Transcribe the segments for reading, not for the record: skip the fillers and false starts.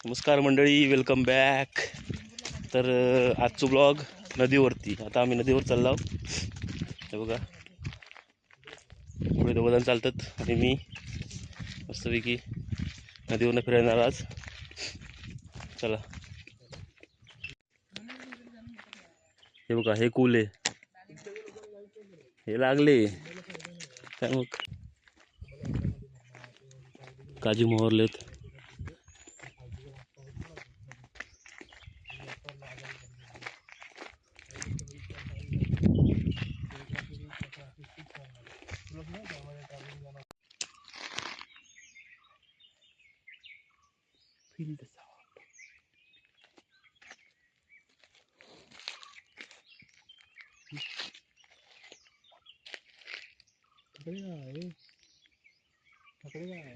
नमस्कार मंडळी, welcome back. तर आजचं ब्लॉग नदीवरती. आता आम्ही नदीवर चाललो आहोत. हे बघा, पुढे दोघंजण चालतात आणि मी मस्तपैकी नदीवरनं फिरणार आज. चला. हे बघा, हे कूल आहे, हे लागले काय मग काजी मोहरलेत.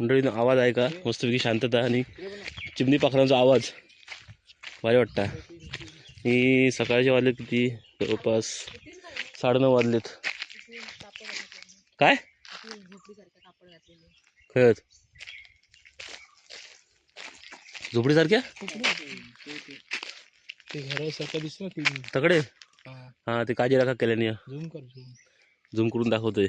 मंडळीनं आवाज आहे का? मस्तपैकी शांतता आणि चिमणी पाखरांचा आवाज भारी वाटतं. मी सकाळचे वाजले किती, जवळपास 9:30 वाजलेत. काय खरंच झोपडीसारख्या तकडे? हा, ते काजी राखा केल्याने झूम करून दाखवतोय.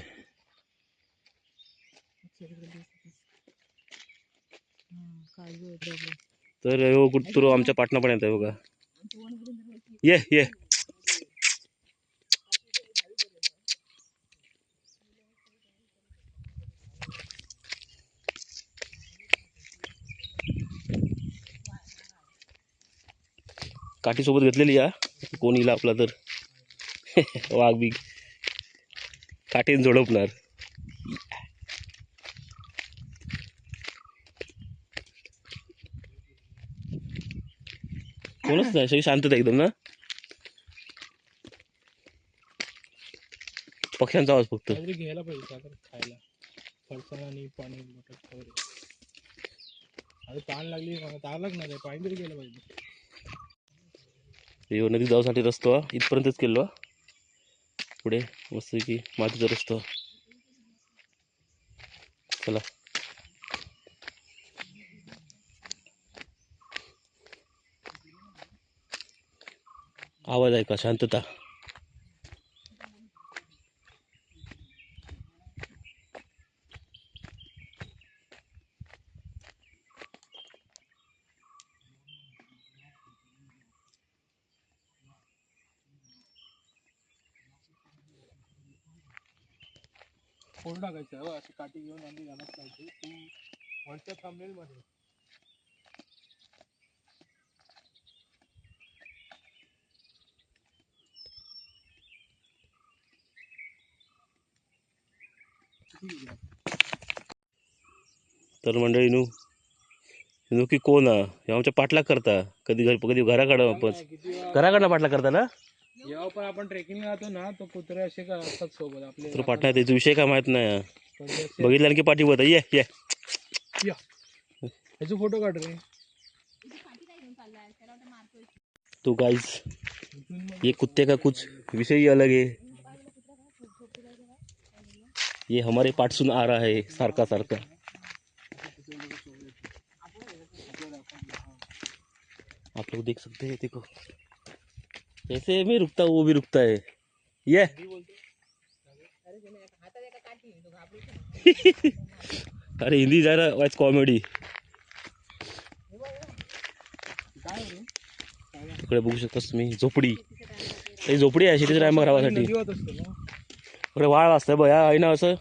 तर गुरुत्तुरो आमच्या पाटणा पण येत आहे बघा. ये ये काठी सोबत घेतलेली या, कोण येईल आपला तर वाघ बी काठीने झोडपणार. कोणच नाही, सगळी शांतता एकदम ना. पक्ष्यांचा आवाज फक्त. घ्यायला पाहिजे खायला, फळसण आणि पाणी ताण लागली, ताण लागणार आहे, पाणी तरी गेलं पाहिजे. नदी जाऊसाठी रस्तो इथपर्यंतच केलो. पुढे मस्त की मातीचा रस्तो. चला. आवाज आहे का? शांतता. फोडून टाकायचं अशी काठी घेऊन आम्ही जाणार पाहिजे ती वरच्या थंबनेल मध्ये. तर मंडळी नु की कोण हे आमच्या पाठलाग करता. कधी घराकडं पाठलाग करता ना. जेव्हा पण आपण ट्रेकिंग जातो ना, तो कुत्रे असे असतात सोबत आपले. तर पाठला त्याचा विषय काय माहित नाही, बघितलं की पाठी बोलता. ये ये याचा फोटो काढ रे. तो गाइस, ये कुत्ते का कुछ विषय ही अलग है. ये हमारे पाठ सुन आ रहा है सारखा सारखा. आप लोग देख सकते हैं, देखो जैसे मैं रुकता हूँ वो भी रुकता है. ये अरे हिंदी जा रहा वाच कॉमेडी. इकडे बघू शकतास तुम्ही झोपडी. ही झोपडी आहे शेतीच्या टायमात राहासाठी. अरे वाळ असतं बघ, या ना असं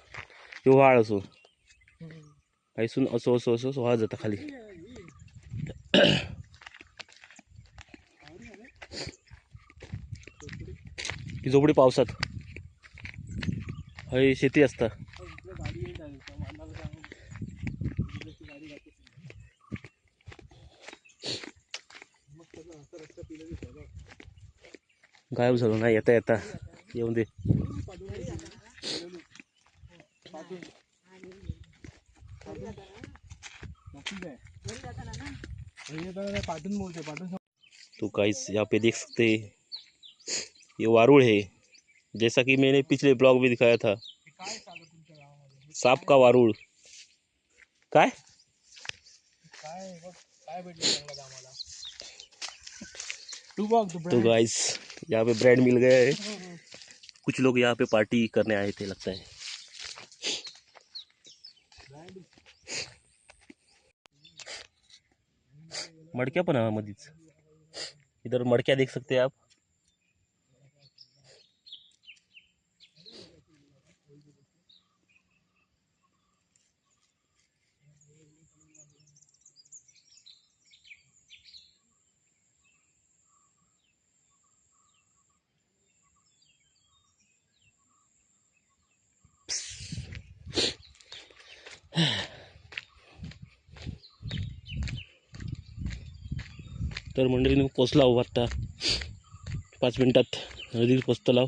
किंवा वाळ असो ऐसून असो असो असो वाळ जातं खाली. ही झोपडी पावसात हय शेती असता. गायब झालो नाही, येता येता येऊन दे. तो गाइस यहाँ पे देख सकते ये वारुड़ है, जैसा कि मैंने पिछले ब्लॉग में दिखाया था. सांप का वारुड़. काय काय भेटलं जंगलात आम्हाला? तू बघ तो गाइस यहाँ पे ब्रेड मिल गया है। कुछ लोग यहाँ पे पार्टी करने आए थे लगता है। मडक्या पण आहे मधीच, इधर मडक्या देख सकते हैं आप। तर मंडळीने पोचला हो आता 5 मिनिटात नदीत पोचतलाव।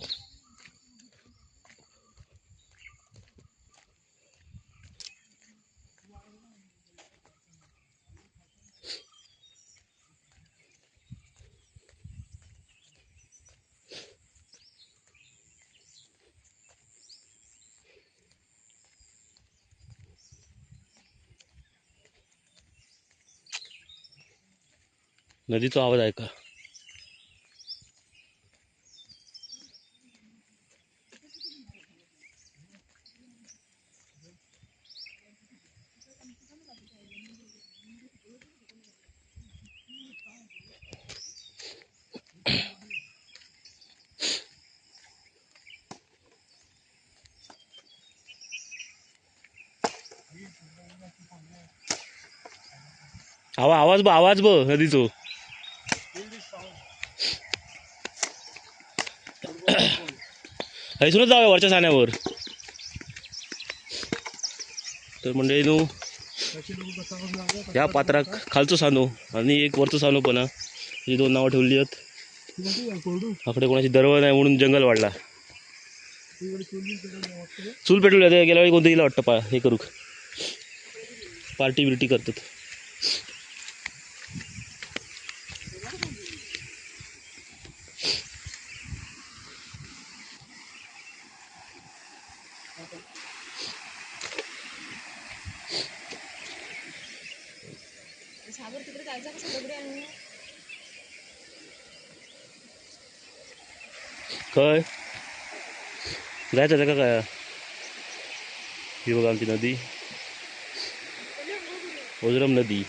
नदीचा आवाज ऐका। आवाज बघ नदीचो। हैसूनच जाऊया वरच्या साण्यावर। तर मंडळीनो या पात्राक खालचो सानो आणि एक वरचो सानो पण हा। ही 2 नावं ठेवली आहेत। आपले कोणाची दरवळ नाही म्हणून जंगल वाढला। चूल पेटवली गेल्या वेळी कोणतं गेला वाटतं हे करू पार्टी बिर्टी करतात। काय जायचं का काय? ही बघा आमची नदी ओझरम नदी।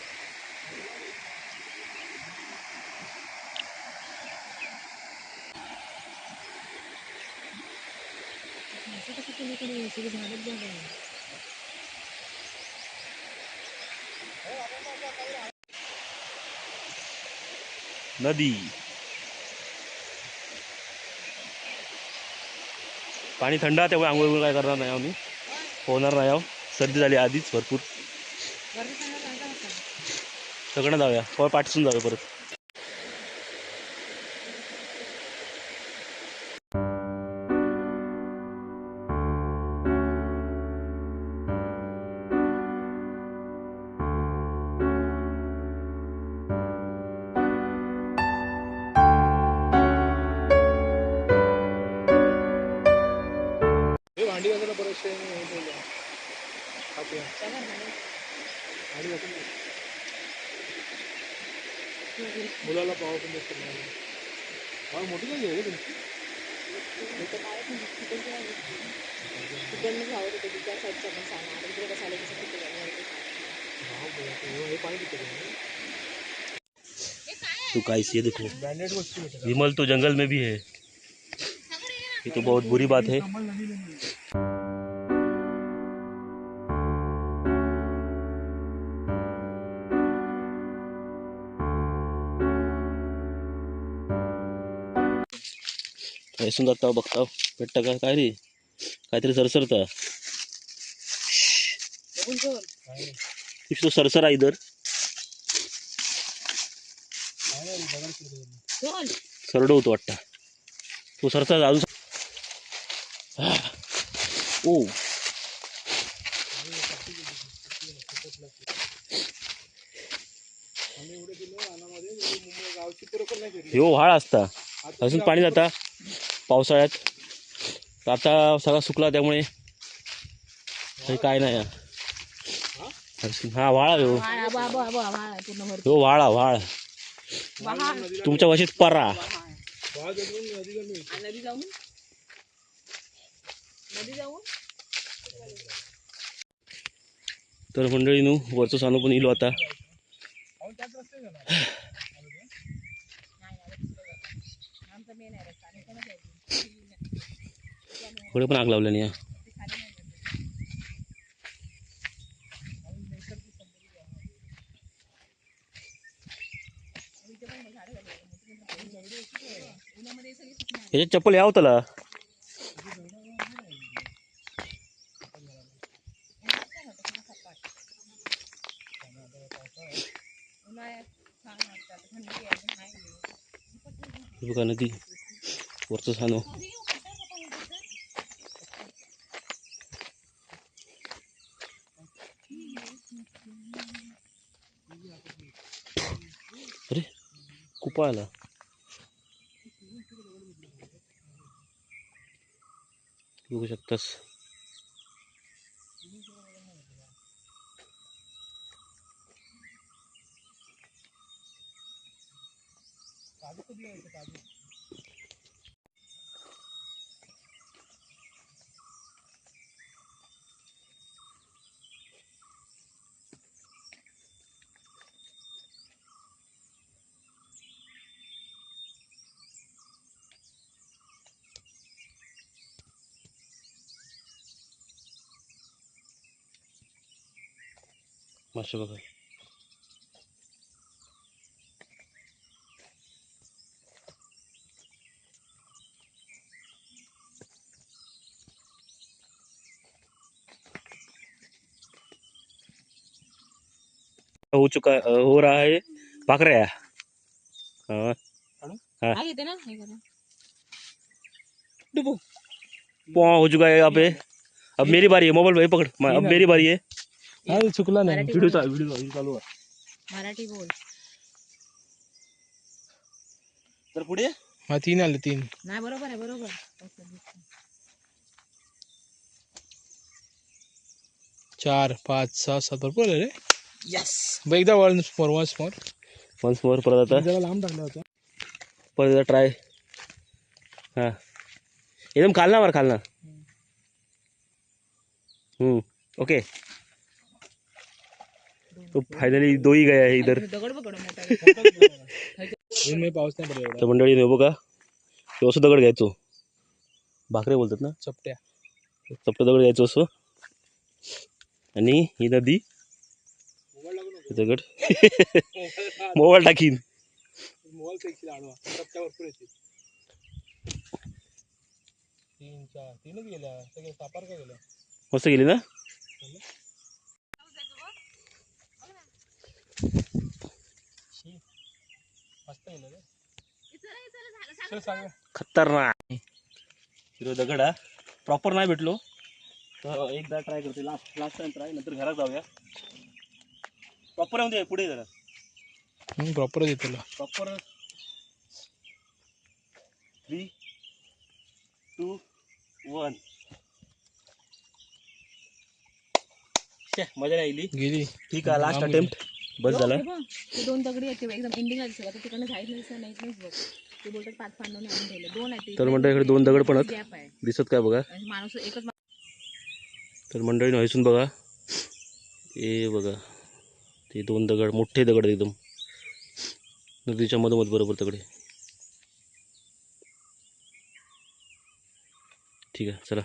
नदी पाणी थंड आहे त्यामुळे आंघोळ काय करणार नाही आम्ही, पोहणार नाही आहो। सर्दी झाली आधीच भरपूर। सगळं जाऊया पाठसून जाऊया परत। भांडी घासायला बरेचसे मुलाला पाव पण देतो। मोठी नाही आहे तुमची? तो गाइस ये देखो विमल तो जंगल में भी है, ये तो बहुत बुरी बात है। ऐसून जाता बघता भेटता का काय रे, काहीतरी सरसरता कुछ तो सरसरा इधर सरडो होतो वाटतं तो सरसर अजून। ओ ह्यो व्हाळ असता अजून पाणी जाता पावसाळ्यात। आता सगळा सुकला त्यामुळे काही काय नाही हा वाळा हो पूर्ण भरतो हो वाळा वाळ तुमच्या भाषेत परा. नदी जाऊन तर मंडळीनं वरचं सानू पण इलो आता. पुढे पण आग लावल्याने या. याच्यात चप्पल यावं त्याला. हे बघा नदी वरचं सानू. अरे कुपा आला. बघू शकतास. मासे बघा. हो चुका हो रहा है पाकऱ्या. हाँ हाँ येते ना हे करा. पोहा हो चुका है यहाँ पे. अब मेरी बारी है. मोबाइल भाई पकड़. अब मेरी बारी है. चुकला नाही. मराठी व्हिडिओ चालू आहे. मराठी बोल. तर पुढे हा 3 आले 3. नाही बरोबर आहे बरोबर. 4 5 6 7 भरपूर आले रे. यस बघ एकदा वन्स मोर वन्स मोर परत आता. जरा लांब टाकला होता. परत एकदा ट्राय. हाँ एकदम खालना मार खालना. ओके. तो फायनली दो ही गया है इधर. दगड पकड मोठा. ऊन पाऊस नाही पडला तर एवढा. मंडळी ने बघा तो असं दगड घ्यायचो. भाकरे बोलतात ना. चपट्या चपटा दगड घ्यायचो असं. आणि ही नदी दगड मोबाईल टाकीन. मोबाईल पेक्षा आडवा चपट्या भरपूर येते. 3 4 3च गेल्या. सगळे सापार का गेल्या. मस्त गेली ना. मस्त गेलं रे. चल सांग. खतरनाक हिरो दगड हा. प्रॉपर नाही भेटलो तर एकदा ट्राय करते. Last time try. नंतर घरात जाऊया. प्रॉपर येऊन दे पुढे जरा. प्रॉपर येते तुला. प्रॉपर 3 2 1. मजा नाही आली. गेली. ठीक आहे लास्ट अटेम्प्ट बस झाला. ते 2 दगडी आहेत ते एकदम एंडिंगला दिसत. आता तिकडनं साईड नाही बघ. ते बोलतात 5 पांडवने आणून ठेवले. 2 आहेत. तर मंडळी इकडे 2 दगड पण आहेत. गॅप आहे. दिसत काय बघा. माणूस एकच. तर मंडळीने हसून बघा. हे बघा ते 2 दगड मोठे दगड एकदम नदीच्या मधोमध बरोबर दगडे. ठीक आहे चला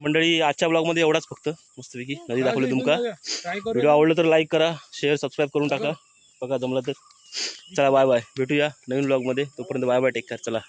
मंडळी आजच्या ब्लॉगमध्ये एवढाच फक्त. मस्तपैकी नदी दाखवली तुमका. व्हिडिओ आवडला तर लाईक करा, शेअर सबस्क्राईब करून टाका. बघा जमलं तर. चला बाय बाय. भेटूया नवीन ब्लॉगमध्ये. तोपर्यंत बाय बाय. Take care. चला.